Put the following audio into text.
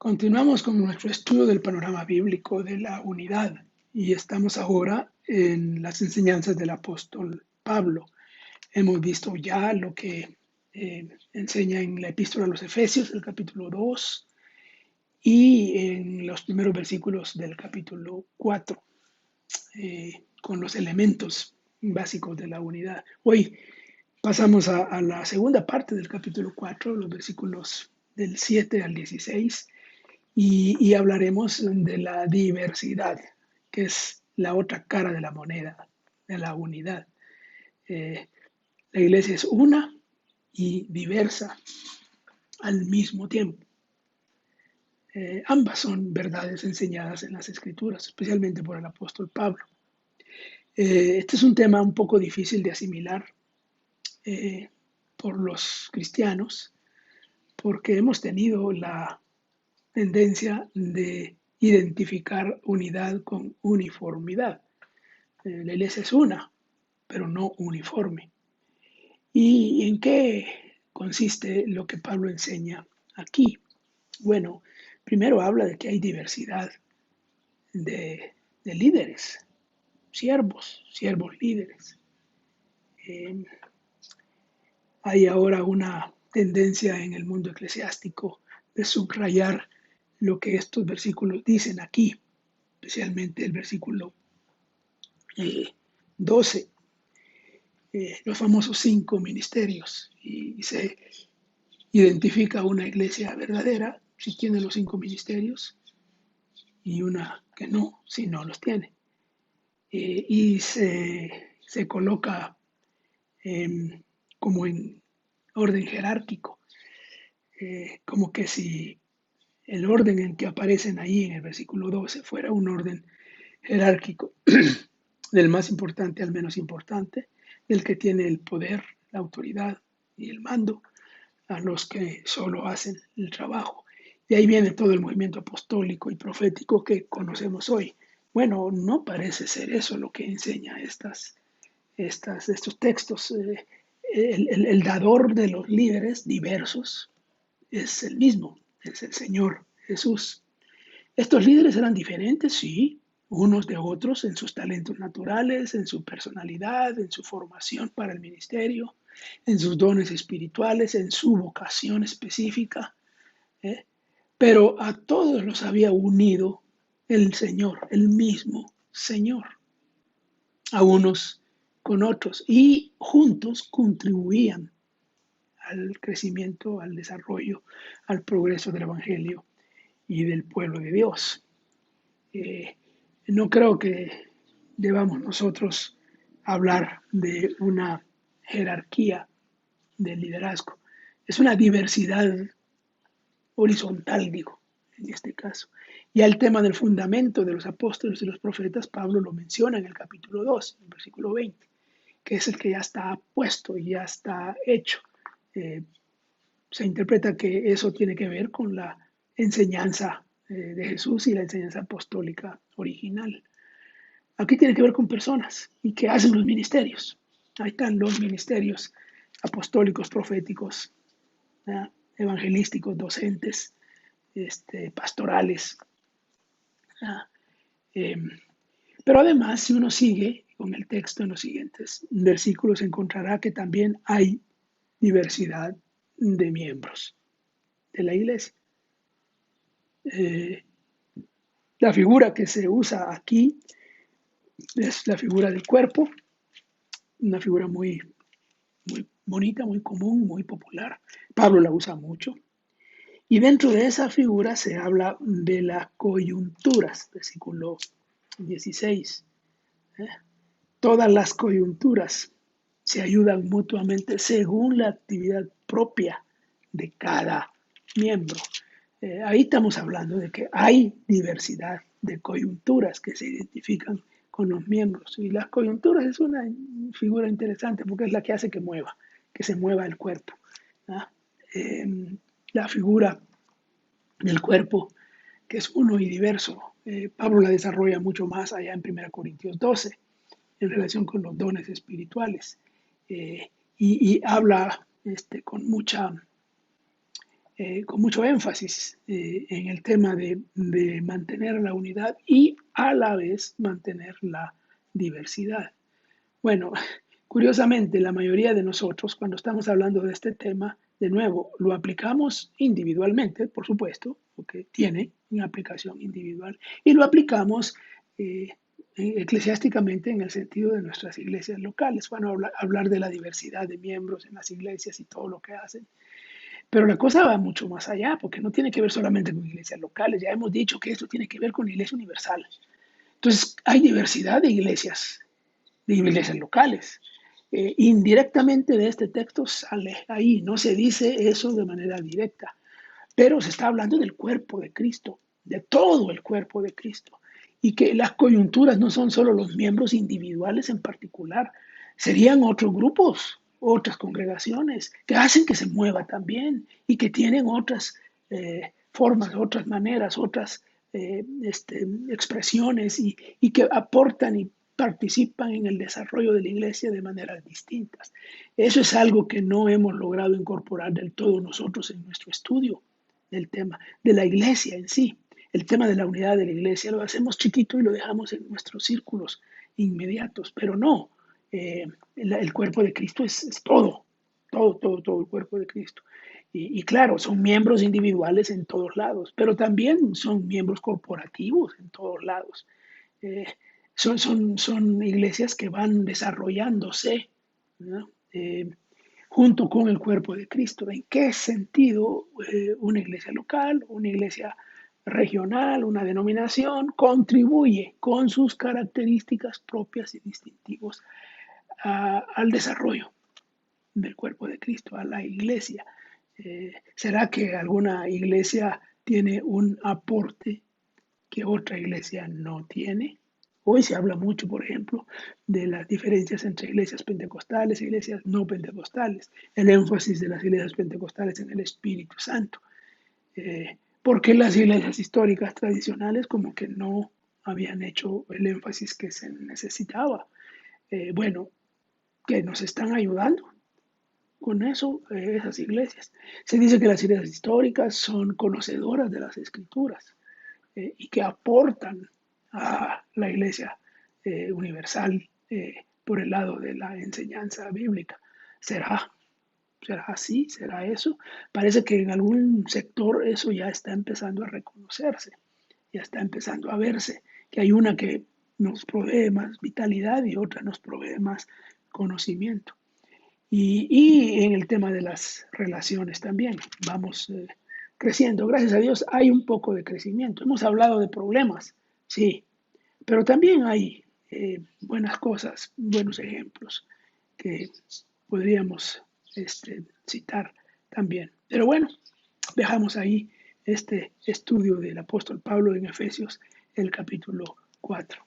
Continuamos con nuestro estudio del panorama bíblico de la unidad y estamos ahora en las enseñanzas del apóstol Pablo. Hemos visto ya lo que enseña en la epístola a los Efesios, el capítulo 2, y en los primeros versículos del capítulo 4, con los elementos básicos de la unidad. Hoy pasamos a la segunda parte del capítulo 4, los versículos del 7 al 16. Y hablaremos de la diversidad, que es la otra cara de la moneda, de la unidad. La iglesia es una y diversa al mismo tiempo. Ambas son verdades enseñadas en las Escrituras, especialmente por el apóstol Pablo. Este es un tema un poco difícil de asimilar por los cristianos, porque hemos tenido la tendencia de identificar unidad con uniformidad. La iglesia es una, pero no uniforme. ¿Y en qué consiste lo que Pablo enseña aquí? Bueno, primero habla de que hay diversidad de líderes, siervos líderes. Hay ahora una tendencia en el mundo eclesiástico de subrayar lo que estos versículos dicen aquí, especialmente el versículo 12, los famosos 5 ministerios, y se identifica una iglesia verdadera si tiene los 5 ministerios y una que no, si no los tiene. Y se coloca como en orden jerárquico, como que si el orden en que aparecen ahí en el versículo 12 fuera un orden jerárquico, del más importante al menos importante, del que tiene el poder, la autoridad y el mando, a los que solo hacen el trabajo. De ahí viene todo el movimiento apostólico y profético que conocemos hoy. Bueno, no parece ser eso lo que enseña estos textos. El dador de los líderes diversos es el mismo, es el Señor Jesús. Estos líderes eran diferentes, sí, unos de otros en sus talentos naturales, en su personalidad, en su formación para el ministerio, en sus dones espirituales, en su vocación específica, ¿eh? Pero a todos los había unido el Señor, el mismo Señor, a unos con otros, y juntos contribuían al crecimiento, al desarrollo, al progreso del Evangelio y del pueblo de Dios. No creo que debamos nosotros hablar de una jerarquía del liderazgo. Es una diversidad horizontal, digo, en este caso. Ya el tema del fundamento de los apóstoles y los profetas, Pablo lo menciona en el capítulo 2, en el versículo 20, que es el que ya está puesto y ya está hecho. Se interpreta que eso tiene que ver con la enseñanza de Jesús y la enseñanza apostólica original. Aquí tiene que ver con personas y qué hacen los ministerios. Ahí están los ministerios apostólicos, proféticos, evangelísticos, docentes, pastorales. Pero además, si uno sigue con el texto en los siguientes versículos, encontrará que también hay diversidad de miembros de la iglesia. La figura que se usa aquí es la figura del cuerpo, una figura muy bonita, muy común, muy popular. Pablo la usa mucho. Y dentro de esa figura se habla de las coyunturas, versículo 16. Todas las coyunturas se ayudan mutuamente según la actividad propia de cada miembro. Ahí estamos hablando de que hay diversidad de coyunturas que se identifican con los miembros. Y las coyunturas es una figura interesante porque es la que hace que se mueva el cuerpo. La figura del cuerpo, que es uno y diverso, Pablo la desarrolla mucho más allá en 1 Corintios 12, en relación con los dones espirituales. Y habla con mucha con mucho énfasis en el tema de mantener la unidad y a la vez mantener la diversidad. Bueno, curiosamente, la mayoría de nosotros, cuando estamos hablando de este tema, de nuevo, lo aplicamos individualmente, por supuesto, porque tiene una aplicación individual, y lo aplicamos eh, eclesiásticamente en el sentido de nuestras iglesias locales, bueno, hablar de la diversidad de miembros en las iglesias y todo lo que hacen. Pero la cosa va mucho más allá, porque no tiene que ver solamente con iglesias locales, ya hemos dicho que esto tiene que ver con la iglesia universal. Entonces, hay diversidad de iglesias locales. Indirectamente de este texto sale ahí, no se dice eso de manera directa, pero se está hablando del cuerpo de Cristo, de todo el cuerpo de Cristo, y que las coyunturas no son solo los miembros individuales en particular, serían otros grupos, otras congregaciones que hacen que se mueva también y que tienen otras formas, otras maneras, otras expresiones y que aportan y participan en el desarrollo de la iglesia de maneras distintas. Eso es algo que no hemos logrado incorporar del todo nosotros en nuestro estudio del tema de la iglesia en sí. El tema de la unidad de la iglesia lo hacemos chiquito y lo dejamos en nuestros círculos inmediatos, pero no. El cuerpo de Cristo es todo, todo el cuerpo de Cristo. Y claro, son miembros individuales en todos lados, pero también son miembros corporativos en todos lados. Eh, son iglesias que van desarrollándose, ¿no? Junto con el cuerpo de Cristo. ¿En qué sentido una iglesia local, una iglesia regional, una denominación contribuye con sus características propias y distintivos al desarrollo del cuerpo de Cristo, a la iglesia? ¿Será que alguna iglesia tiene un aporte que otra iglesia no tiene? Hoy se habla mucho, por ejemplo, de las diferencias entre iglesias pentecostales e iglesias no pentecostales, el énfasis de las iglesias pentecostales en el Espíritu Santo, porque las iglesias históricas tradicionales como que no habían hecho el énfasis que se necesitaba. Bueno, que nos están ayudando con eso, esas iglesias. Se dice que las iglesias históricas son conocedoras de las escrituras y que aportan a la iglesia universal por el lado de la enseñanza bíblica. ¿Será? ¿Será así? ¿Será eso? Parece que en algún sector eso ya está empezando a reconocerse, ya está empezando a verse, que hay una que nos provee más vitalidad y otra nos provee más conocimiento. Y en el tema de las relaciones también, vamos creciendo. Gracias a Dios hay un poco de crecimiento. Hemos hablado de problemas, sí, pero también hay buenas cosas, buenos ejemplos que podríamos citar también. Pero bueno, dejamos ahí este estudio del apóstol Pablo en Efesios, el capítulo 4.